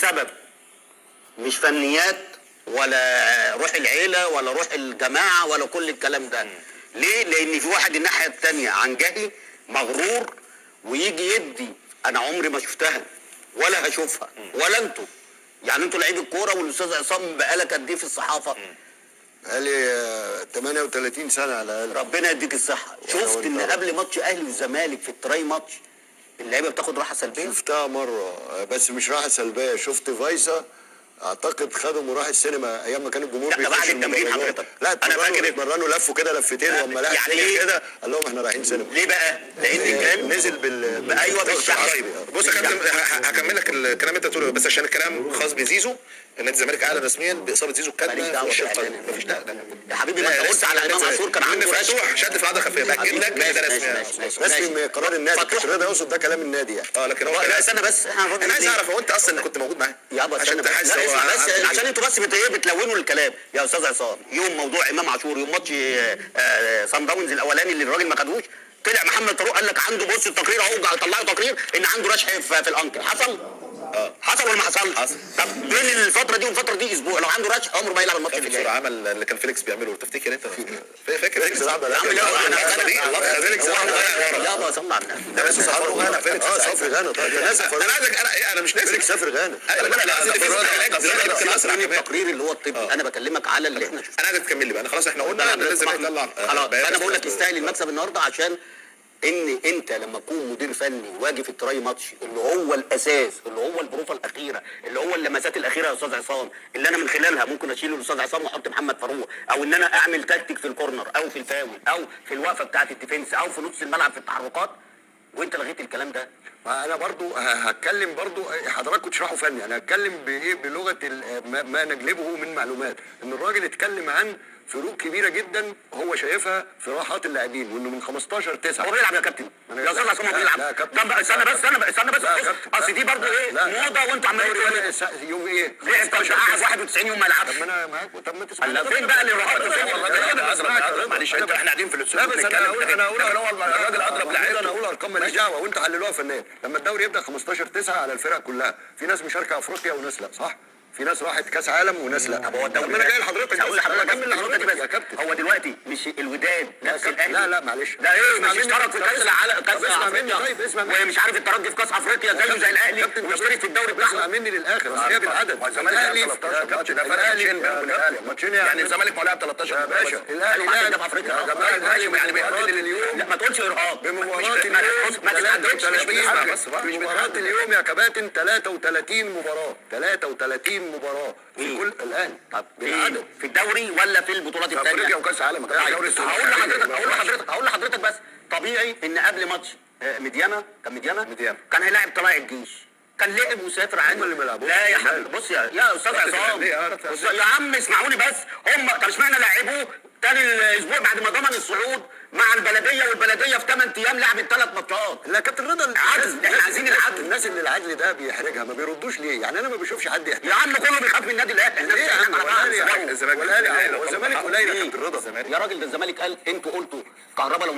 السبب مش فنيات ولا روح العيله ولا روح الجماعه ولا كل الكلام ده. ليه؟ لان في واحد الناحيه الثانيه عنجهي مغرور ويجي يدي. انا عمري ما شفتها ولا هشوفها ولا انتوا. يعني انتوا لعيب الكوره والاستاذ عصام بقالك قد ايه في الصحافه؟ بقالي 38 سنه على الاقل. ربنا يديك الصحه. شفت ان قبل ماتش اهلي والزمالك في التراي ماتش اللعيبه بتاخد راحه سلبيه؟ شفتها مره بس مش راحه سلبيه. شفت فايسا اعتقد خدهم وراح السينما ايام ما كان الجمهور لا بعد التمرين حضرتك. لا انا فاكر اتمرنوا لفوا كده لفتين لما لقى يعني ايه كده قال لهم احنا رايحين سينما. ليه بقى؟ لان كان نزل ايوه بالشعب. بص يا كابتن هكمل لك الكلام اللي انت بتقوله بس عشان الكلام خاص بزيزو. نادي الزمالك اعلن رسميا باصابه زيزو الكدمه في وش القدم. مفيش ده يا حبيبي ما انت قلت على امام عاشور كان عنده مفتوح شد في العضله الخفيه. باكد لك ان ده رسمي من قرار النادي. كابتن رضا يقصد ده كلام النادي يعني. لكن هو لا استنى بس انا عايز اعرف هو انت اصلا كنت موجود معاه؟ يابا استنى بس عشان انتوا بس بتلونوا الكلام يا استاذ عصام. يوم موضوع امام عاشور يوم ماتش صن داونز الاولاني اللي الراجل ما خدوش طلع محمد فاروق قال لك عنده بص التقرير اهو طلعوا تقرير ان عنده رشح في الانكل. حصل؟ حصل ولا ما حصلش؟ حصل. طب بين الفتره دي والفتره دي اسبوع لو عنده رشح عمره ما يلعب الماتش اللي جاي. عمل اللي كان فيليكس بيعمله تفتكر انت؟ فاكر فيليكس لعب عامل ايه؟ انا فيليكس يابا صلى على النبي. ده بس صفر غانا فيليكس صفر غانا. طيب انا عايزك انا مش ناسي فيليكس سافر غانا. التقرير اللي هو الطبي انا بكلمك على اللي احنا شفناه. انا عايزك تكمل لي بقى. انا خلاص احنا قلنا ان لازم يطلع خلاص. فانا بقول لك يستاهل المكسب النهارده عشان ان انت لما تكون مدير فني واجي في التراي ماتش اللي هو الاساس اللي هو البروفه الاخيره اللي هو اللمسات الاخيره يا استاذ عصام اللي انا من خلالها ممكن اشيل الاستاذ عصام واحط محمد فاروق او ان انا اعمل تكتيك في الكورنر او في الفاول او في الوقفه بتاعه الديفنس او في نص الملعب في التحركات وانت لغيت الكلام ده. انا برضو هتكلم برضو حضراتكم تشرحوا فني. انا هتكلم بايه بلغه ما نجلبه من معلومات. ان الراجل اتكلم عن فروق كبيره جدا هو شايفها في راحات اللاعبين وانه من 15/9 هو بيلعب يا كابتن يا استاذ عصام. هو بيلعب. طب استنى بس اصل دي برضه ايه موضه وانتوا عمالين يوم ايه؟ لعب 91 يوم ما يلعبش. طب ما انا معاك. طب ما تسمعني فين بقى اللي معلش احنا قاعدين في الاستوديو. لا بس انا اقول الراجل اضرب لعيبه. انا اقول ارقام ماليش دعوه وانتوا حللوها فنان. لما الدوري يبدا 15/9 على الفرق كلها في ناس مشاركه افريقيا وناس لا صح؟ في ناس راحت كاس عالم وناس لا. طب هو الدوري انا جاي لحضرتك هقول لحضرتك اكمل لحضرتك بس يا كابتن. هو دلوقتي مش الوداد نفس الاهلي. لا معلش. ده ايه مش اشترك في كاس العالم كاس اسمع مني. افريقيا. طيب اسمع مني. ومش عارف الترجي في كاس افريقيا زيه زي الاهلي واشترك في الدوري بتاعه. اسمع مني للاخر. اصل هي بالعدد. الاهلي ده فرق ماتشين يعني الزمالك لعب 13 يا باشا. الاهلي لعب في افريقيا. الاهلي يعني بيقلل اليوم. لا ما تقولش ارهاق. بمباراه اليوم ما تتعدلش. مباراه اليوم يا كباتن 33 مباراه. 33 مباراه في كل الاهلي. طب في الدوري ولا في البطولات الثانيه؟ افريقيا وكاس عالم. هقول لحضرتك بس طبيعي ان قبل ماتش ميديانا كان هيلاعب طلائع الجيش. كان لعب وسافر عادي. لا يا حبيبي بص يا استاذ عصام يا عم اسمعوني بس. هم طب اشمعنى لعبوه تاني الاسبوع بعد ما ضمن الصعود مع البلديه والبلديه في 8 ايام لعبت 3 ماتشات؟ لا كابتن رضا العدل. احنا عايزين العدل. الناس اللي العدل ده بيحرجها ما بيردوش ليه؟ يعني انا ما بشوفش حد يحرجها. يا عم كله بيخاف من النادي الاهلي. ليه يا عم؟ الزمالك قليل يا كابتن رضا. يا راجل ده الزمالك قال انتوا قلتوا كهربا لو